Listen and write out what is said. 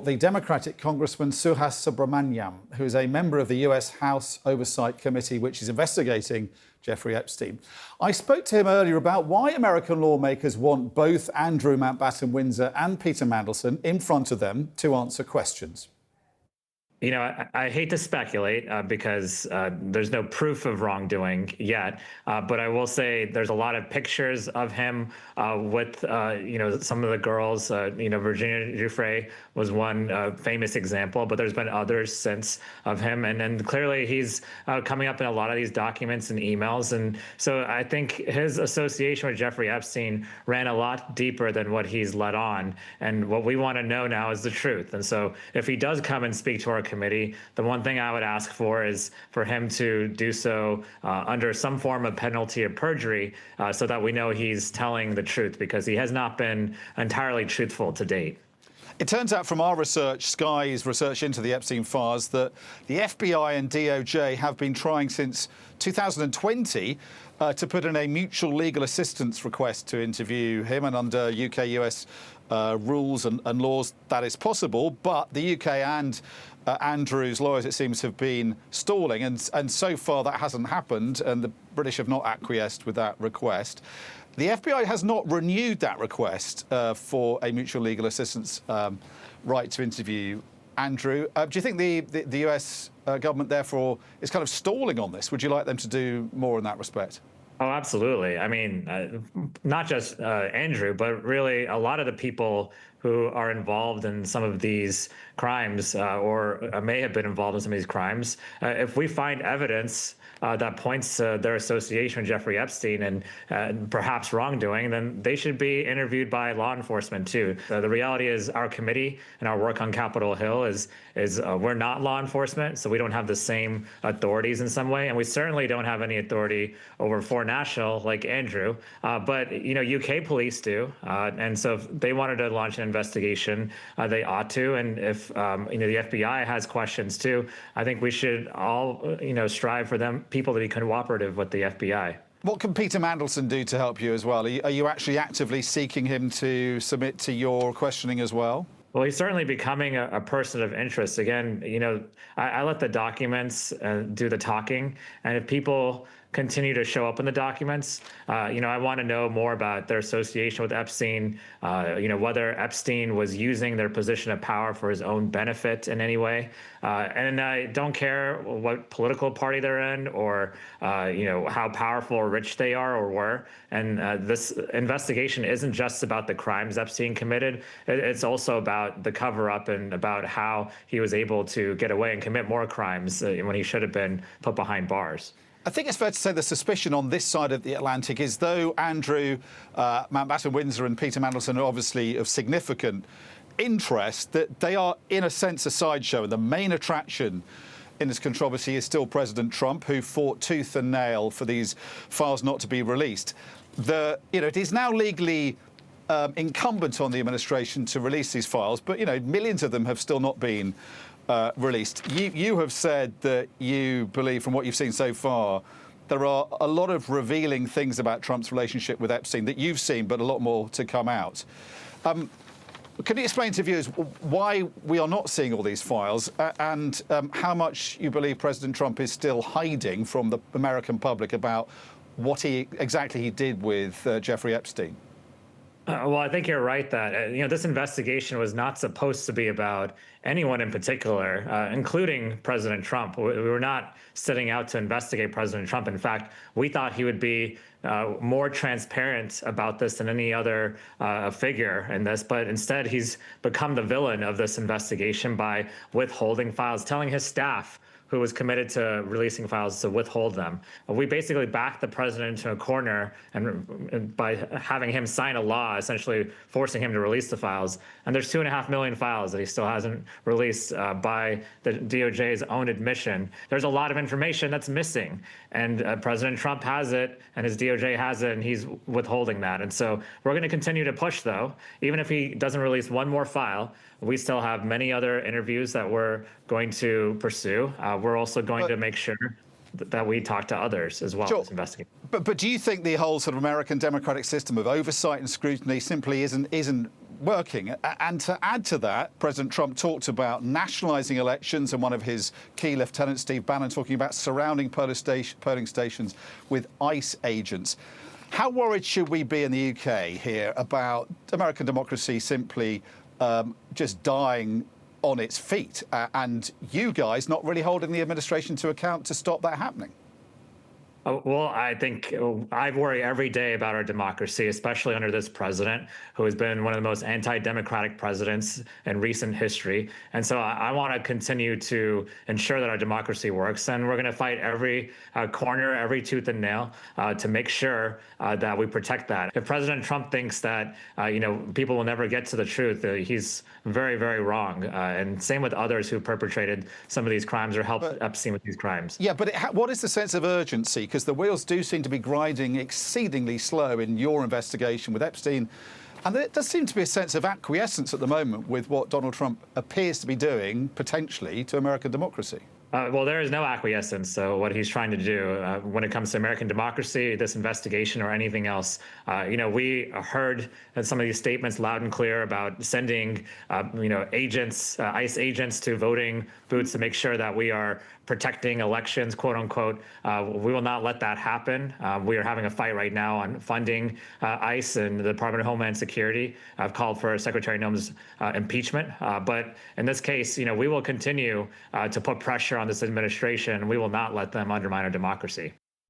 The Democratic Congressman Suhas Subramanyam, who is a member of the US House Oversight Committee, which is investigating Jeffrey Epstein. I spoke to him earlier about why American lawmakers want both Andrew Mountbatten-Windsor and Peter Mandelson in front of them to answer questions. You know, I hate to speculate because there's no proof of wrongdoing yet, but I will say there's a lot of pictures of him with, some of the girls. Virginia Giuffre was one famous example, but there's been others since of him. And then clearly he's coming up in a lot of these documents and emails. And so I think his association with Jeffrey Epstein ran a lot deeper than what he's let on. And what we want to know now is the truth. And so if he does come and speak to our committee, the one thing I would ask for is for him to do so under some form of penalty of perjury so that we know he's telling the truth, because he has not been entirely truthful to date. It turns out from our research, Sky's research into the Epstein files, that the FBI and DOJ have been trying since 2020 to put in a mutual legal assistance request to interview him, and under UK-US rules and laws that is possible. But the UK and Andrew's lawyers, it seems, have been stalling, and so far that hasn't happened, and the British have not acquiesced with that request. The FBI has not renewed that request for a mutual legal assistance right to interview Andrew. Do you think the US government, therefore, is kind of stalling on this? Would you like them to do more in that respect? Oh, absolutely. I mean, not just Andrew, but really a lot of the people who are involved in some of these crimes or may have been involved in some of these crimes. If we find evidence that points to their association with Jeffrey Epstein and perhaps wrongdoing, then they should be interviewed by law enforcement too. The reality is our committee and our work on Capitol Hill is we're not law enforcement, so we don't have the same authorities in some way, and we certainly don't have any authority over foreign national like Andrew. But UK police do, and so if they wanted to launch an investigation, they ought to. And if the FBI has questions too, I think we should all strive for people to be cooperative with the FBI. What can Peter Mandelson do to help you as well? Are you actually actively seeking him to submit to your questioning as well? Well, he's certainly becoming a person of interest. Again, I let the documents do the talking, and if people continue to show up in the documents, I want to know more about their association with Epstein, whether Epstein was using their position of power for his own benefit in any way. And I don't care what political party they're in or, how powerful or rich they are or were. And this investigation isn't just about the crimes Epstein committed. It's also about the cover-up and about how he was able to get away and commit more crimes when he should have been put behind bars. I think it's fair to say the suspicion on this side of the Atlantic is, though Andrew Mountbatten-Windsor and Peter Mandelson are obviously of significant interest, that they are, in a sense, a sideshow. And the main attraction in this controversy is still President Trump, who fought tooth and nail for these files not to be released. It is now legally incumbent on the administration to release these files, but, millions of them have still not been released. You have said that you believe, from what you've seen so far, there are a lot of revealing things about Trump's relationship with Epstein that you've seen, but a lot more to come out. Can you explain to viewers why we are not seeing all these files and how much you believe President Trump is still hiding from the American public about what exactly he did with Jeffrey Epstein? Well, I think you're right that, this investigation was not supposed to be about anyone in particular, including President Trump. We were not setting out to investigate President Trump. In fact, we thought he would be more transparent about this than any other figure in this. But instead, he's become the villain of this investigation by withholding files, telling his staff, who was committed to releasing files, to withhold them. We basically backed the president into a corner and by having him sign a law, essentially forcing him to release the files. And there's 2.5 million files that he still hasn't released by the DOJ's own admission. There's a lot of information that's missing, and President Trump has it, and his DOJ has it, and he's withholding that. And so we're going to continue to push, though. Even if he doesn't release one more file, we still have many other interviews that we're going to pursue. We're also going to make sure that we talk to others as well. Sure. As investigators. But do you think the whole sort of American democratic system of oversight and scrutiny simply isn't working. And to add to that, President Trump talked about nationalising elections, and one of his key lieutenants, Steve Bannon, talking about surrounding polling stations with ICE agents. How worried should we be in the UK here about American democracy simply just dying on its feet, and you guys not really holding the administration to account to stop that happening? Well, I think I worry every day about our democracy, especially under this president, who has been one of the most anti-democratic presidents in recent history. And so I want to continue to ensure that our democracy works. And we're going to fight every corner, every tooth and nail to make sure that we protect that. If President Trump thinks that, people will never get to the truth, he's very, very wrong. And same with others who perpetrated some of these crimes or helped Epstein with these crimes. Yeah, but what is the sense of urgency? Because the wheels do seem to be grinding exceedingly slow in your investigation with Epstein. And there does seem to be a sense of acquiescence at the moment with what Donald Trump appears to be doing, potentially, to American democracy. Well, there is no acquiescence. So what he's trying to do when it comes to American democracy, this investigation or anything else, we heard some of these statements loud and clear about sending, agents, ICE agents to voting booths to make sure that we are protecting elections, quote unquote. We will not let that happen. We are having a fight right now on funding ICE and the Department of Homeland Security. I've called for Secretary Noem's impeachment. But in this case, we will continue to put pressure on this administration. We will not let them undermine our democracy.